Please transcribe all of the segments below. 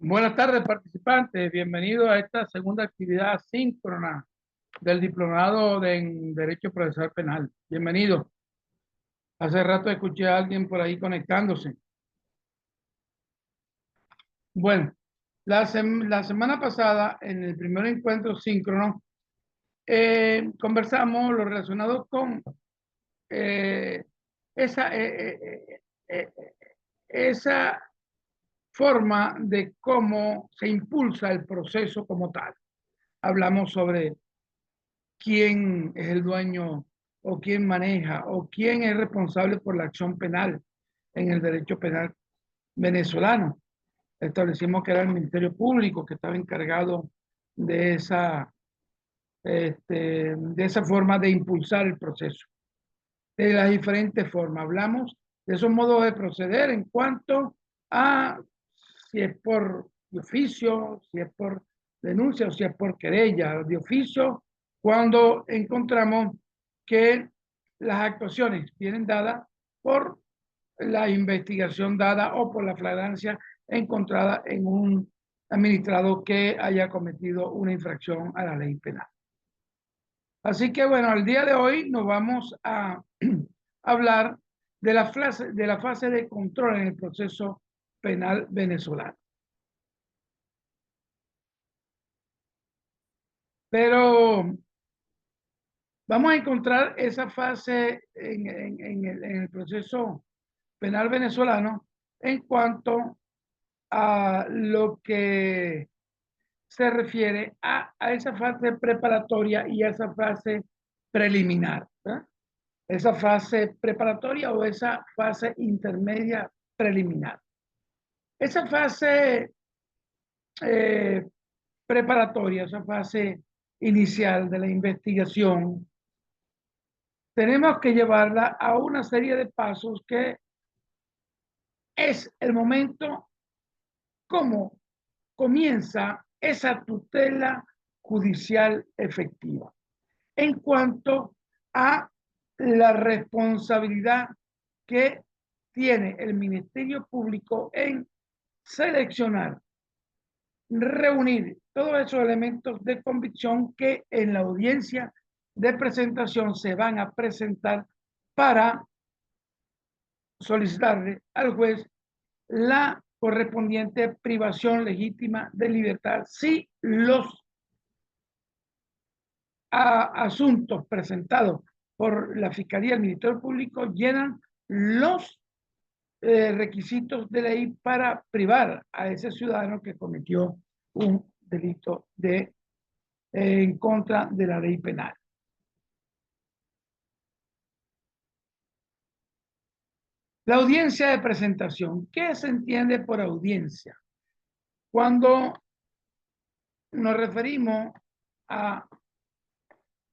Buenas tardes, participantes. Bienvenidos a esta segunda actividad síncrona del en Derecho Procesal Penal. Bienvenidos. Hace rato escuché a alguien por ahí conectándose. Bueno, la semana pasada, en el primer encuentro síncrono, conversamos lo relacionado con eh, esa, esa forma de cómo se impulsa el proceso como tal. Hablamos sobre quién es el dueño o quién maneja o quién es responsable por la acción penal en el derecho penal venezolano. Establecimos que era el Ministerio Público que estaba encargado de de esa forma de impulsar el proceso, de las diferentes formas. Hablamos de esos modos de proceder en cuanto a si es por oficio, si es por denuncia o si es por querella de oficio, cuando encontramos que las actuaciones vienen dadas por la investigación dada o por la flagrancia encontrada en un administrado que haya cometido una infracción a la ley penal. Así que bueno, el día de hoy nos vamos a hablar de la fase de control en el proceso penal venezolano. Pero vamos a encontrar esa fase en el proceso penal venezolano en cuanto a lo que se refiere a esa fase preparatoria y a esa fase preliminar, ¿verdad? Esa fase preparatoria o esa fase intermedia preliminar. Esa fase eh, preparatoria, esa fase inicial de la investigación, tenemos que llevarla a una serie de pasos que es el momento como comienza esa tutela judicial efectiva en cuanto a la responsabilidad que tiene el Ministerio Público en seleccionar, reunir todos esos elementos de convicción que en la audiencia de presentación se van a presentar para solicitarle al juez la correspondiente privación legítima de libertad si los asuntos presentados por la Fiscalía del Ministerio Público llenan los requisitos de ley para privar a ese ciudadano que cometió un delito en contra de la ley penal. La audiencia de presentación. ¿Qué se entiende por audiencia? Cuando nos referimos a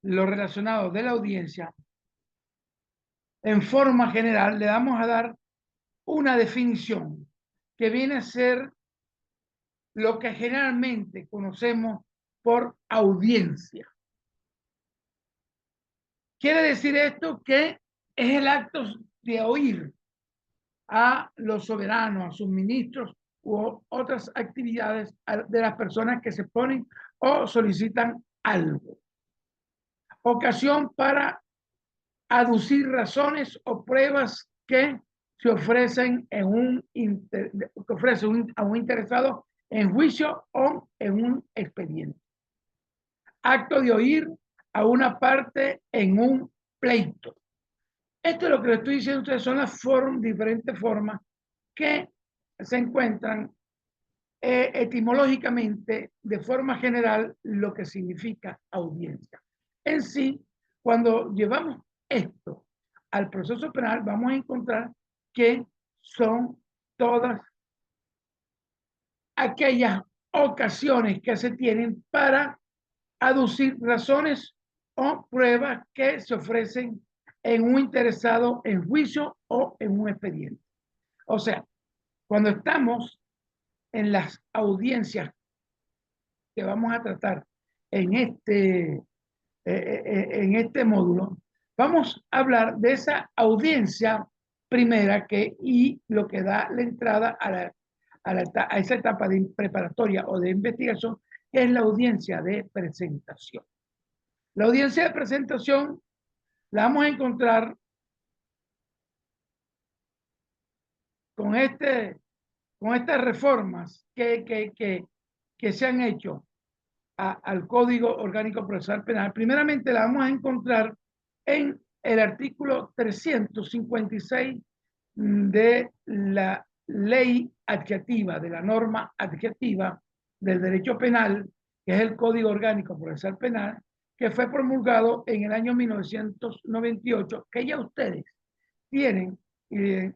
lo relacionado de la audiencia, en forma general le vamos a dar una definición que viene a ser lo que generalmente conocemos por audiencia. Quiere decir esto que es el acto de oír a los soberanos, a sus ministros u otras actividades de las personas que se ponen o solicitan algo. Ocasión para aducir razones o pruebas que se ofrecen que ofrece a un interesado en juicio o en un expediente. Acto de oír a una parte en un pleito. Esto es lo que les estoy diciendo a ustedes, son las diferentes formas que se encuentran etimológicamente de forma general lo que significa audiencia. En sí, cuando llevamos esto al proceso penal, vamos a encontrar que son todas aquellas ocasiones que se tienen para aducir razones o pruebas que se ofrecen en un interesado en juicio o en un expediente. O sea, cuando estamos en las audiencias que vamos a tratar en en este módulo, vamos a hablar de esa audiencia primera y lo que da la entrada a esa etapa de preparatoria o de investigación, que es la audiencia de presentación. La audiencia de presentación la vamos a encontrar con, con estas reformas que se han hecho al Código Orgánico Procesal Penal. Primeramente la vamos a encontrar en el artículo 356 de la ley adjetiva, de la norma adjetiva del derecho penal, que es el Código Orgánico Procesal Penal, que fue promulgado en el año 1998, que ya ustedes tienen y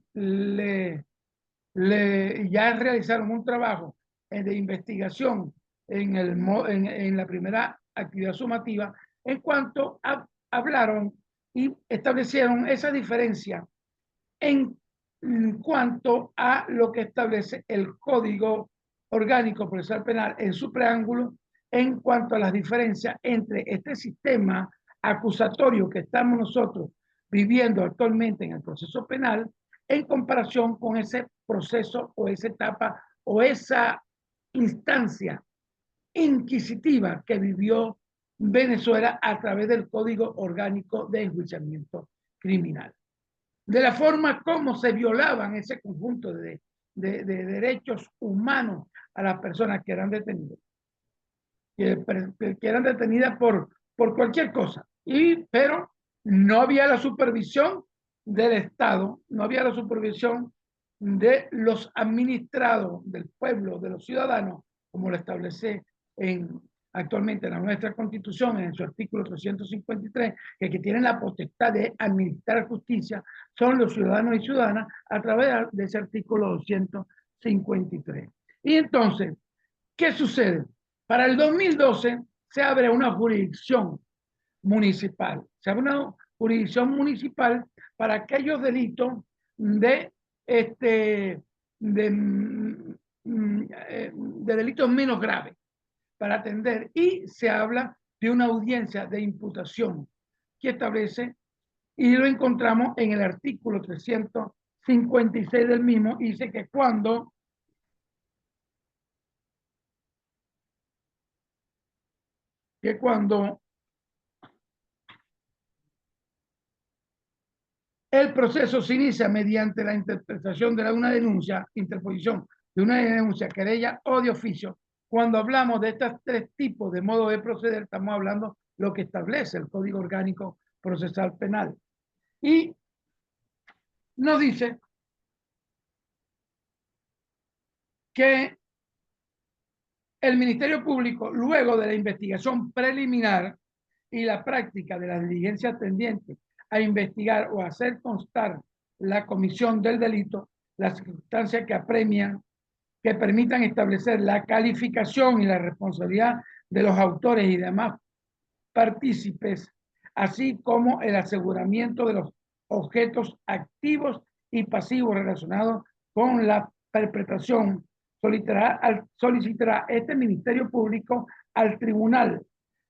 ya realizaron un trabajo de investigación en la primera actividad sumativa en cuanto hablaron y establecieron esa diferencia en cuanto a lo que establece el Código Orgánico Procesal Penal en su preámbulo en cuanto a las diferencias entre este sistema acusatorio que estamos nosotros viviendo actualmente en el proceso penal en comparación con ese proceso o esa etapa o esa instancia inquisitiva que vivió Venezuela a través del Código Orgánico de Enjuiciamiento Criminal. De la forma como se violaban ese conjunto de derechos humanos a las personas que eran detenidas, que eran detenidas por cualquier cosa, pero no había la supervisión del Estado, no había la supervisión de los administrados del pueblo, de los ciudadanos, como lo establece actualmente en nuestra Constitución, en su artículo 353, que tienen la potestad de administrar justicia, son los ciudadanos y ciudadanas a través de ese artículo 253. Y entonces, ¿qué sucede? Para el 2012 se abre una jurisdicción municipal. Se abre una jurisdicción municipal para aquellos delitos de delitos menos graves para atender, y se habla de una audiencia de imputación que establece, y lo encontramos en el artículo 356 del mismo, y dice que cuando el proceso se inicia mediante la interpretación de una denuncia, interposición de una denuncia, querella o de oficio. Cuando hablamos de estos tres tipos de modo de proceder, estamos hablando lo que establece el Código Orgánico Procesal Penal. Y nos dice que el Ministerio Público, luego de la investigación preliminar y la práctica de las diligencias tendientes a investigar o hacer constar la comisión del delito, las circunstancias que apremian, que permitan establecer la calificación y la responsabilidad de los autores y demás partícipes, así como el aseguramiento de los objetos activos y pasivos relacionados con la perpetración, solicitará este Ministerio Público al Tribunal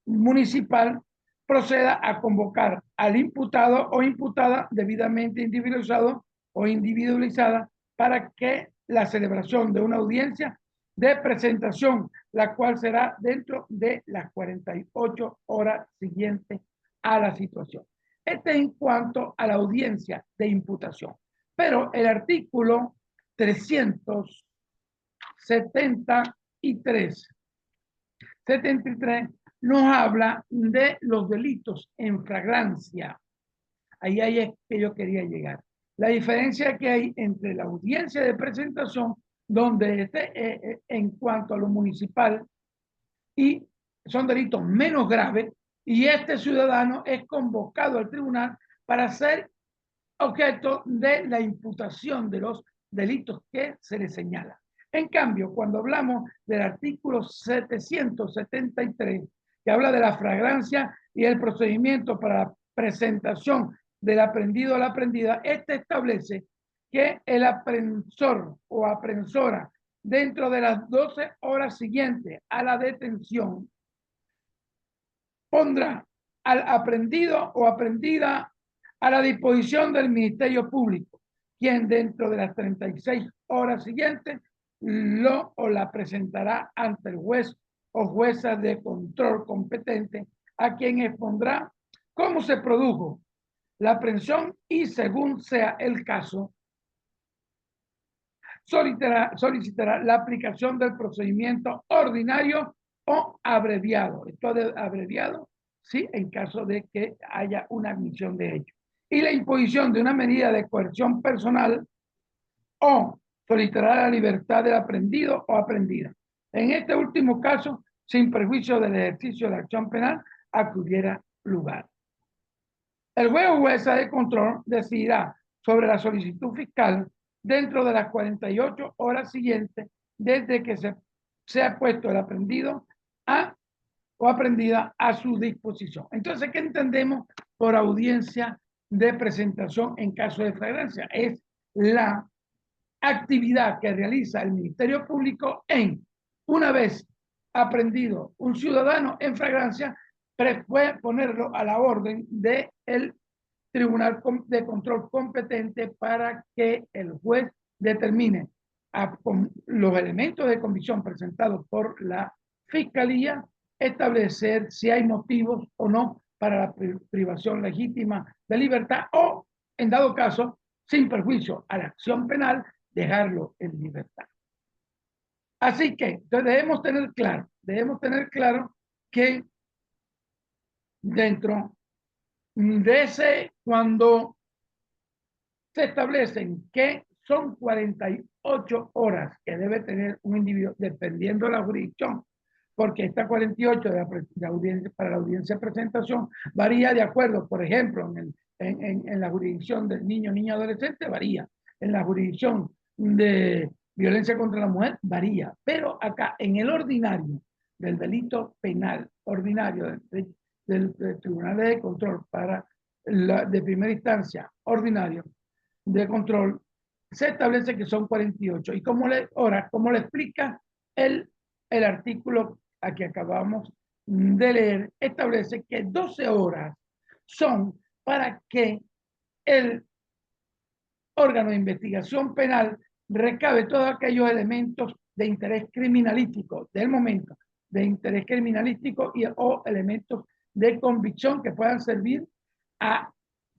Municipal proceda a convocar al imputado o imputada debidamente individualizado o individualizada para que la celebración de una audiencia de presentación, la cual será dentro de las 48 horas siguientes a la situación. Este en cuanto a la audiencia de imputación. Pero el artículo 373 nos habla de los delitos en flagrancia. Ahí es que yo quería llegar. La diferencia que hay entre la audiencia de presentación, donde en cuanto a lo municipal, y son delitos menos graves, y este ciudadano es convocado al tribunal para ser objeto de la imputación de los delitos que se le señala. En cambio, cuando hablamos del artículo 773, que habla de la flagrancia y el procedimiento para la presentación del aprendido o la aprendida, este establece que el aprensor o aprensora, dentro de las 12 horas siguientes a la detención, pondrá al aprendido o aprendida a la disposición del Ministerio Público, quien dentro de las 36 horas siguientes lo o la presentará ante el juez o jueza de control competente, a quien expondrá cómo se produjo la aprehensión y, según sea el caso, solicitará la aplicación del procedimiento ordinario o abreviado. Esto de abreviado, sí, en caso de que haya una admisión de hecho. Y la imposición de una medida de coerción personal o solicitará la libertad del aprendido o aprendida. En este último caso, sin perjuicio del ejercicio de la acción penal, acudiera lugar. El juez o jueza de control decidirá sobre la solicitud fiscal dentro de las 48 horas siguientes desde que se ha puesto el aprendido o aprendida a su disposición. Entonces, ¿qué entendemos por audiencia de presentación en caso de flagrancia? Es la actividad que realiza el Ministerio Público una vez aprendido un ciudadano en flagrancia, puede ponerlo a la orden del Tribunal de Control competente para que el juez determine con los elementos de convicción presentados por la Fiscalía, establecer si hay motivos o no para la privación legítima de libertad o, en dado caso, sin perjuicio a la acción penal, dejarlo en libertad. Así que entonces debemos tener claro que dentro de ese, cuando se establecen que son 48 horas que debe tener un individuo, dependiendo de la jurisdicción, porque esta 48 de audiencia, para la audiencia de presentación varía de acuerdo, por ejemplo, en la jurisdicción del niño, niña, adolescente, varía. En la jurisdicción de violencia contra la mujer, varía. Pero acá, en el ordinario del delito penal ordinario del Tribunal de Control de primera instancia ordinario de control, se establece que son 48. Y como le explica el artículo a que acabamos de leer, establece que 12 horas son para que el órgano de investigación penal recabe todos aquellos elementos de interés criminalístico del momento, de interés criminalístico o elementos de convicción que puedan servir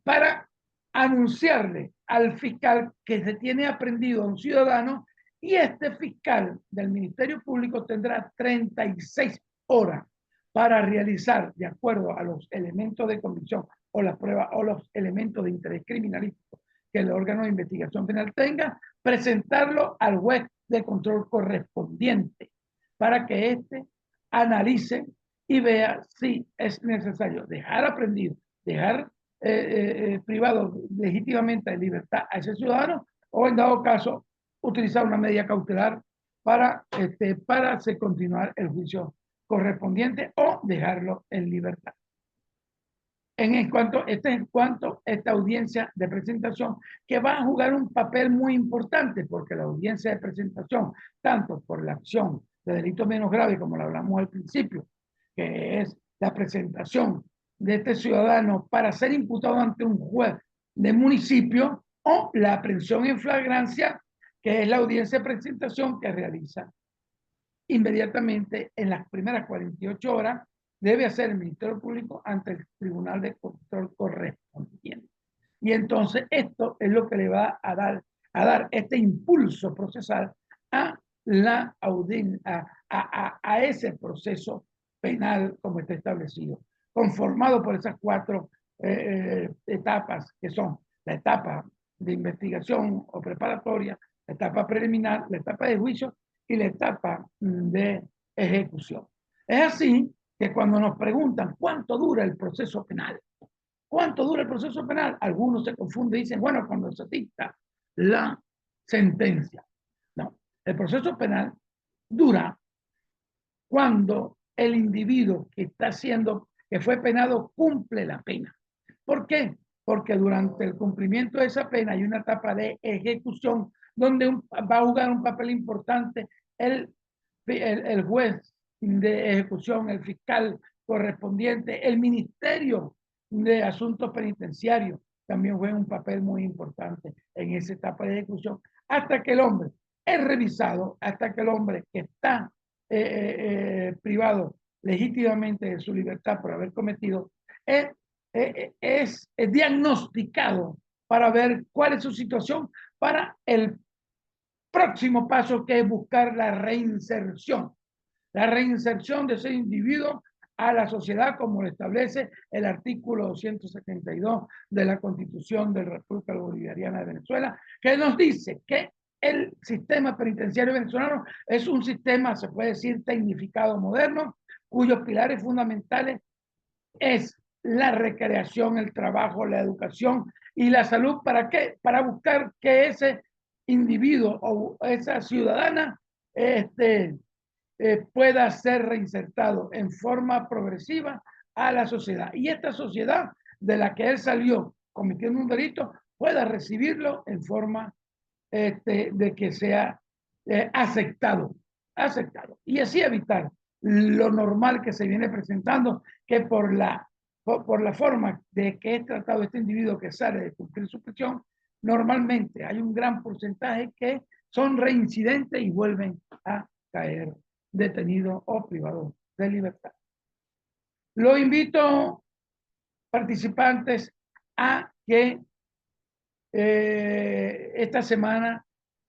para anunciarle al fiscal que se tiene aprendido a un ciudadano, y este fiscal del Ministerio Público tendrá 36 horas para realizar, de acuerdo a los elementos de convicción o las pruebas o los elementos de interés criminalístico que el órgano de investigación penal tenga, presentarlo al juez de control correspondiente para que éste analice y vea si es necesario dejar aprendido, dejar privado legítimamente de libertad a ese ciudadano, o en dado caso utilizar una medida cautelar para continuar el juicio correspondiente o dejarlo en libertad. En cuanto a esta audiencia de presentación, que va a jugar un papel muy importante, porque la audiencia de presentación, tanto por la acción de delito menos grave, como lo hablamos al principio, que es la presentación de este ciudadano para ser imputado ante un juez de municipio, o la aprehensión en flagrancia, que es la audiencia de presentación que realiza inmediatamente en las primeras 48 horas, debe hacer el Ministerio Público ante el Tribunal de Control correspondiente. Y entonces esto es lo que le va a dar este impulso procesal a ese proceso penal como está establecido, conformado por esas cuatro etapas, que son la etapa de investigación o preparatoria, la etapa preliminar, la etapa de juicio y la etapa de ejecución. Es así que cuando nos preguntan cuánto dura el proceso penal, ¿cuánto dura el proceso penal? Algunos se confunden y dicen, bueno, cuando se dicta la sentencia. No, el proceso penal dura cuando el individuo que fue penado cumple la pena. ¿Por qué? Porque durante el cumplimiento de esa pena hay una etapa de ejecución donde va a jugar un papel importante el juez de ejecución, el fiscal correspondiente, el Ministerio de Asuntos Penitenciarios también juega un papel muy importante en esa etapa de ejecución, hasta que el hombre es revisado hasta que el hombre que está privado legítimamente de su libertad por haber cometido es diagnosticado para ver cuál es su situación para el próximo paso, que es buscar la reinserción de ese individuo a la sociedad, como lo establece el artículo 272 de la Constitución de la República Bolivariana de Venezuela, que nos dice que el sistema penitenciario venezolano es un sistema, se puede decir, tecnificado moderno, cuyos pilares fundamentales es la recreación, el trabajo, la educación y la salud. ¿Para qué? Para buscar que ese individuo o esa ciudadana pueda ser reinsertado en forma progresiva a la sociedad. Y esta sociedad de la que él salió cometiendo un delito pueda recibirlo en forma de que sea aceptado. Y así evitar lo normal que se viene presentando, que por la forma de que es tratado este individuo que sale de cumplir su prisión, normalmente hay un gran porcentaje que son reincidentes y vuelven a caer detenidos o privados de libertad. Lo invito, participantes, a que esta semana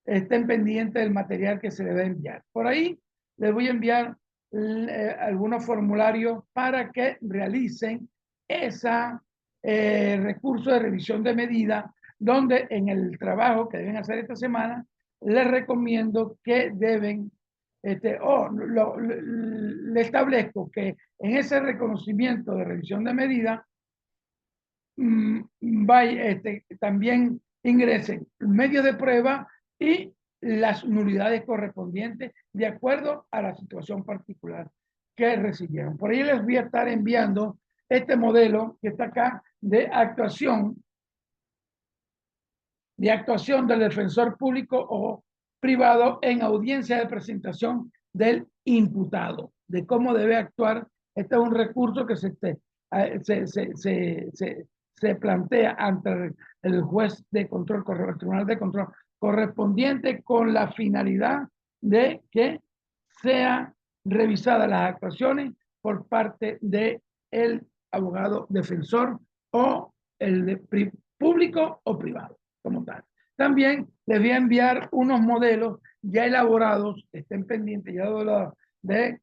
estén pendientes del material que se les va a enviar. Por ahí les voy a enviar algunos formularios para que realicen ese recurso de revisión de medida, donde en el trabajo que deben hacer esta semana, les recomiendo que deben, le establezco que en ese reconocimiento de revisión de medida, también ingresen medios de prueba y las nulidades correspondientes de acuerdo a la situación particular que recibieron. Por ahí les voy a estar enviando este modelo que está acá de actuación del defensor público o privado en audiencia de presentación del imputado, de cómo debe actuar. Este es un recurso que se plantea ante el juez de control, el tribunal de control correspondiente, con la finalidad de que sean revisadas las actuaciones por parte del abogado defensor o el público o privado como tal. También les voy a enviar unos modelos ya elaborados, estén pendientes ya de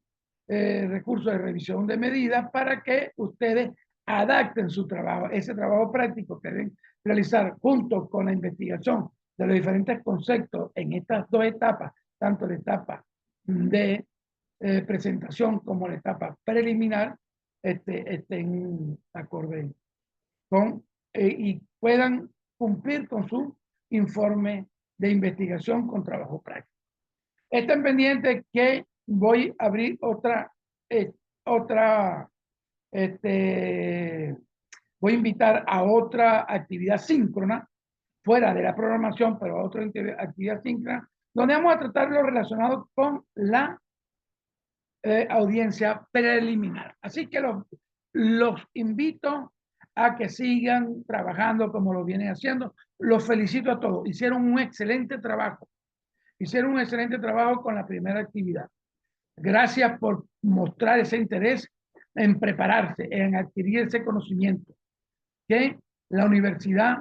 recursos de revisión de medidas, para que ustedes adapten su trabajo, ese trabajo práctico que deben realizar junto con la investigación de los diferentes conceptos en estas dos etapas, tanto la etapa de presentación como la etapa preliminar, estén acorde con y puedan cumplir con su informe de investigación con trabajo práctico. Estén pendientes que voy a abrir voy a invitar a otra actividad síncrona, fuera de la programación, pero a otra actividad síncrona, donde vamos a tratar lo relacionado con la audiencia preliminar. Así que los invito a que sigan trabajando como lo vienen haciendo. Los felicito a todos. Hicieron un excelente trabajo. Hicieron un excelente trabajo con la primera actividad. Gracias por mostrar ese interés en prepararse, en adquirir ese conocimiento que la universidad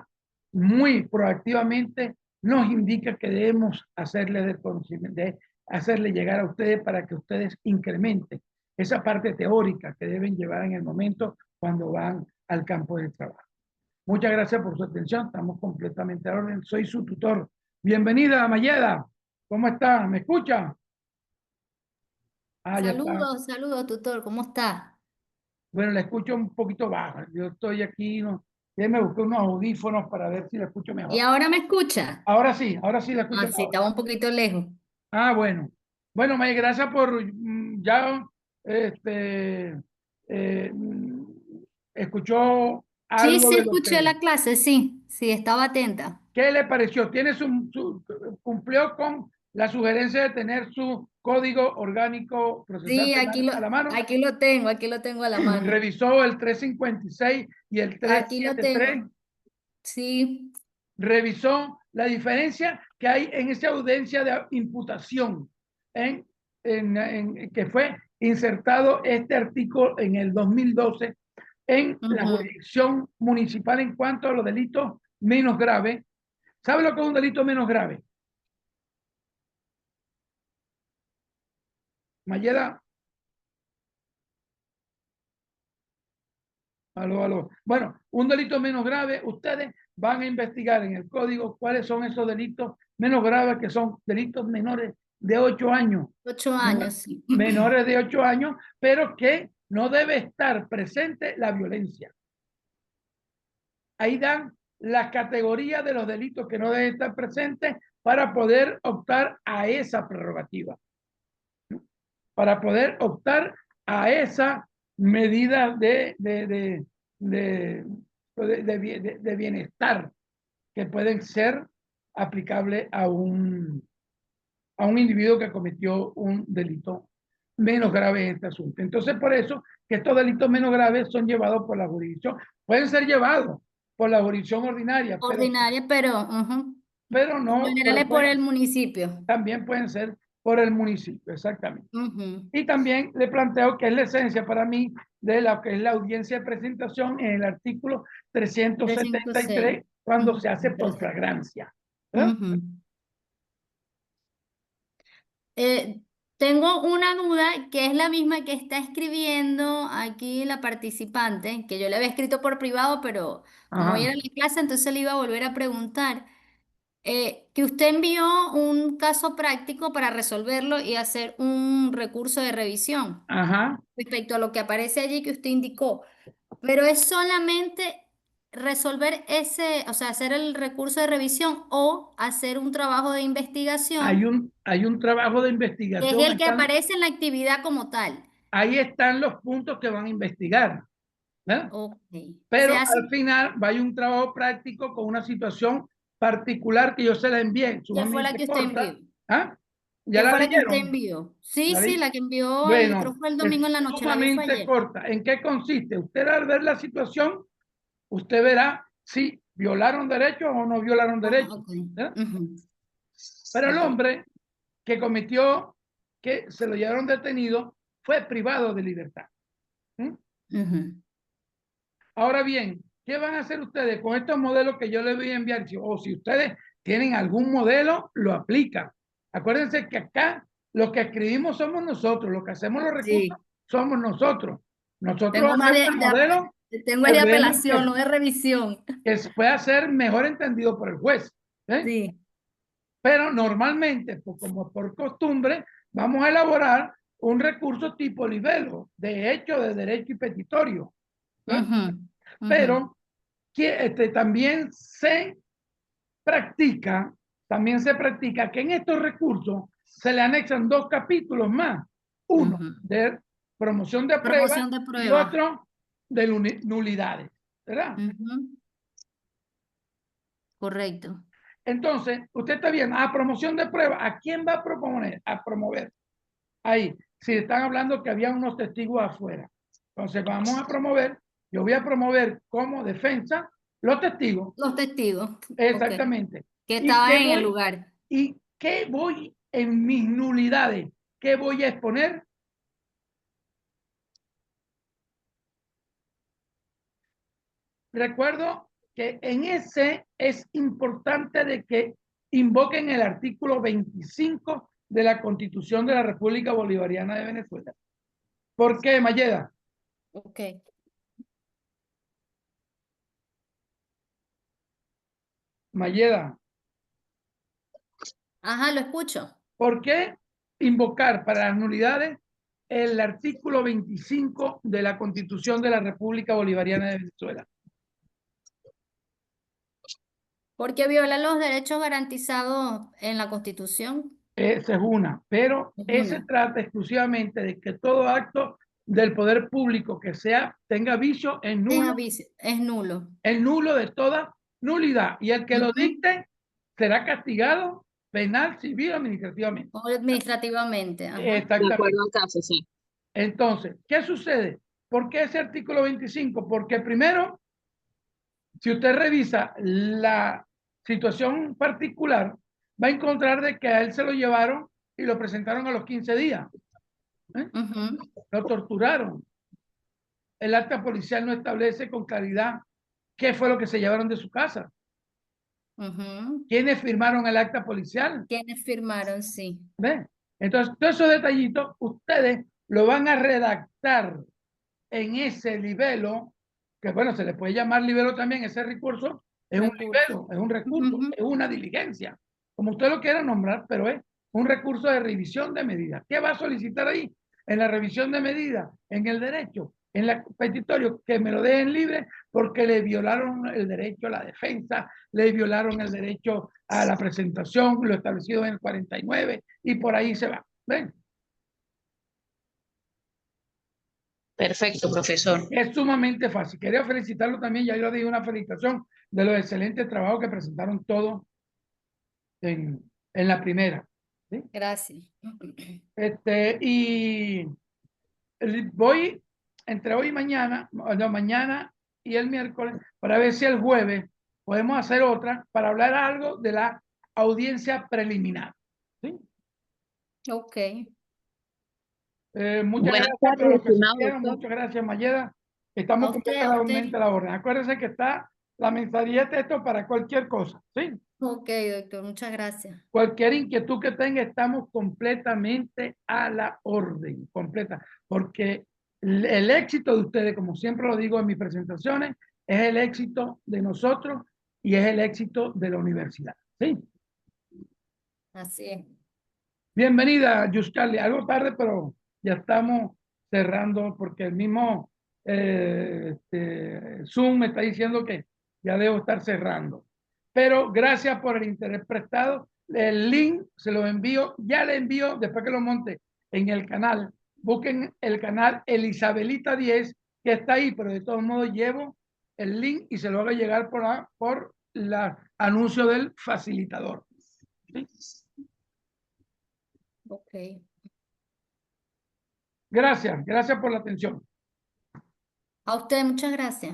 muy proactivamente nos indica que debemos hacerle del conocimiento, de hacerle llegar a ustedes, para que ustedes incrementen esa parte teórica que deben llevar en el momento cuando van al campo de trabajo. Muchas gracias por su atención. Estamos completamente a orden. Soy su tutor. Bienvenida, Mayeda. ¿Cómo está? ¿Me escucha? Ya está. Saludos, saludos, tutor, ¿cómo está? Bueno, la escucho un poquito baja. Yo estoy aquí, no, me busqué unos audífonos para ver si la escucho ¿Y mejor. ahora me escucha? Ahora sí la escucho Ah, sí, mejor. estaba un poquito lejos. Bueno. Bueno, May, gracias por ya este, mm, escuchó Sí, algo sí, de lo escuché que. la clase, sí, sí, estaba atenta. ¿Qué le pareció? ¿Cumplió con la sugerencia de tener su código orgánico procesal Sí, penal a la mano? aquí lo tengo a la mano. Revisó el 356 y el Aquí lo 373. tengo. Sí, revisó la diferencia que hay en esa audiencia de imputación que fue insertado este artículo en el 2012 en la jurisdicción municipal en cuanto a los delitos menos graves. ¿Sabe lo que es un delito menos grave? Mayeda. Aló. Bueno, un delito menos grave, ustedes van a investigar en el código cuáles son esos delitos menos graves, que son delitos menores de 8 años. 8 años, sí. Menores de 8 años, pero que no debe estar presente la violencia. Ahí dan la categoría de los delitos que no deben estar presentes para poder optar a esa prerrogativa. Para poder optar a esa medida de bienestar que pueden ser aplicables a un individuo que cometió un delito menos grave en este asunto. Entonces, por eso que estos delitos menos graves son llevados por la jurisdicción. Pueden ser llevados por la jurisdicción ordinaria, Ordinaria, pero por lo no, general es por el municipio. también pueden ser por el municipio, exactamente. Y también le planteo que es la esencia para mí de lo que es la audiencia de presentación en el artículo 373, cuando se hace por flagrancia. Tengo una duda que es la misma que está escribiendo aquí la participante, que yo le había escrito por privado, pero como Ajá. ella era la clase, entonces le iba a volver a preguntar. Que usted envió un caso práctico para resolverlo y hacer un recurso de revisión Ajá. respecto a lo que aparece allí que usted indicó, pero es solamente resolver ese, o sea, hacer el recurso de revisión o hacer un trabajo de investigación, Hay un trabajo de que es investigación. el que aparece en la actividad como tal. Ahí están los puntos que van a investigar, ¿verdad? Ok. Se Pero hace, al final va a un trabajo práctico con una situación particular que yo se la envié, ¿qué fue la sumamente que usted envió? corta. ¿Ah? ¿Ya ¿Qué la fue la que usted leyeron? envió? Sí, ¿La sí, leí? la que envió creo Bueno, que fue el domingo en es la noche, la vi fue sumamente ayer. corta. ¿En qué consiste? Usted al ver la situación, usted verá si violaron derechos o no violaron derechos. Ok. ¿Ya? Ujú. Pero el Ok. hombre que cometió, que se lo llevaron detenido, fue privado de libertad. ¿Mm? Ujú. Ahora bien, ¿qué van a hacer ustedes con estos modelos que yo les voy a enviar? O si ustedes tienen algún modelo, lo aplican. Acuérdense que acá lo que escribimos somos nosotros, lo que hacemos los recursos Sí. somos nosotros. Nosotros Tengo más hacemos el modelo tengo que es de vemos apelación, no de revisión. que pueda ser mejor entendido por el juez. ¿Eh? Sí. Pero normalmente, como por costumbre, vamos a elaborar un recurso tipo libelo, de hecho, de derecho y petitorio. ¿Eh? Ujú, ujú, Pero que también se practica que en estos recursos se le anexan 2 capítulos más, uno ujú. de promoción de pruebas Promoción de y pruebas. otro de nulidades, ¿verdad? Ujú. Correcto. Entonces, usted está viendo, promoción de pruebas, ¿a quién va a proponer? A promover. Ahí, si están hablando que había unos testigos afuera. Entonces, vamos a promover, yo voy a promover como defensa los testigos. Los testigos. Ok. Exactamente. Que ¿Y estaban qué en el voy? lugar. ¿Y qué voy en mis nulidades? ¿Qué voy a exponer? Recuerdo que en ese es importante de que invoquen el artículo 25 de la Constitución de la República Bolivariana de Venezuela. ¿Por qué, Mayeda? Ok. Mayeda, Ajá, lo escucho. ¿por qué invocar para las nulidades el artículo 25 de la Constitución de la República Bolivariana de Venezuela? Porque viola los derechos garantizados en la Constitución. Esa es una, pero Es ese una. trata exclusivamente de que todo acto del poder público que tenga vicio Es nulo. es nulo de toda nulidad, y el que lo Ujú. dicte será castigado penal, civil, administrativamente. O administrativamente. Ajá. De Exactamente. acuerdo al caso, sí. Entonces, ¿qué sucede? ¿Por qué ese artículo 25? Porque primero, si usted revisa situación particular, va a encontrar de que a él se lo llevaron y lo presentaron a los 15 días. Ujú, Lo torturaron. El acta policial no establece con claridad qué fue lo que se llevaron de su casa. ujú. ¿Quiénes firmaron el acta policial? ¿Quiénes firmaron? Sí. ¿Ve? Entonces, todos esos detallitos ustedes lo van a redactar en ese libelo, que bueno, se le puede llamar libelo también, ese recurso es un Recursos. libelo, es un recurso, Ujú. es una diligencia, como usted lo quiera nombrar, pero es un recurso de revisión de medidas. ¿Qué va a solicitar ahí? En la revisión de medidas, en el derecho, en el petitorio, que me lo dejen libre porque le violaron el derecho a la defensa, le violaron el derecho a la presentación, lo establecido en el 49, y por ahí se va. ¿Ven? Perfecto, profesor. Es sumamente fácil. Quería felicitarlo también, ya yo dije una felicitación de los excelentes trabajos que presentaron todos en la primera. ¿Sí? Gracias. Y voy entre hoy y mañana, no, mañana y el miércoles, para ver si el jueves podemos hacer otra para hablar algo de la audiencia preliminar. ¿Sí? Ok. Muchas Buenas gracias por tardes, lo que estimado asistieron. doctor. Muchas gracias, Mayeda. A Estamos usted, a usted. completamente a la orden. Acuérdense que está la mensajería de texto para cualquier cosa. ¿Sí? Ok, doctor, muchas gracias. Cualquier inquietud que tenga, estamos completamente a la orden, completa. Porque el éxito de ustedes, como siempre lo digo en mis presentaciones, es el éxito de nosotros y es el éxito de la universidad. ¿Sí? Así es. Bienvenida, Yuskali. Algo tarde, pero ya estamos cerrando porque el mismo Zoom me está diciendo que ya debo estar cerrando. Pero gracias por el interés prestado. El link se lo envío, ya le envío después que lo monte en el canal. Busquen el canal Elisabelita 10, que está ahí, pero de todos modos llevo el link y se lo hago llegar por el anuncio del facilitador. ¿Sí? Ok. Gracias por la atención. A usted, muchas gracias.